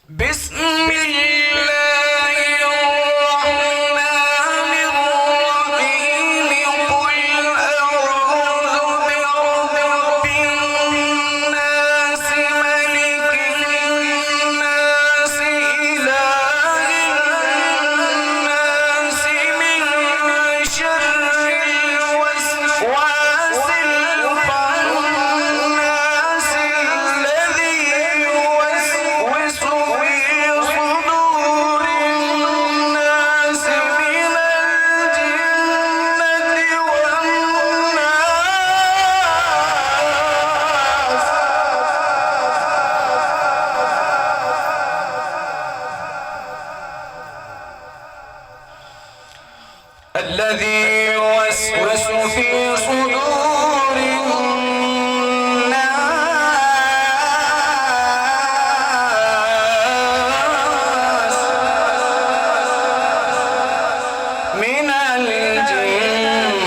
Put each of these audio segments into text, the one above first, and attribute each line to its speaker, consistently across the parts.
Speaker 1: بسم الله الرحمن الرحيم قل أعوذ برب الناس ملك الناس إله الناس من شر الوسواس الخناس الذي يوسوس في صدور الناس من الجنة والناس الذي يوسوس في صدور الناس من الجنة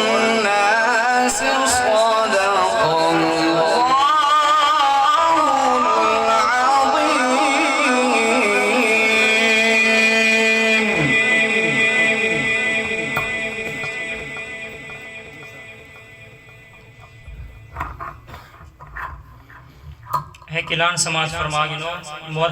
Speaker 1: والناس صدق الله العظيم
Speaker 2: है किलान समाज फरमा गिनो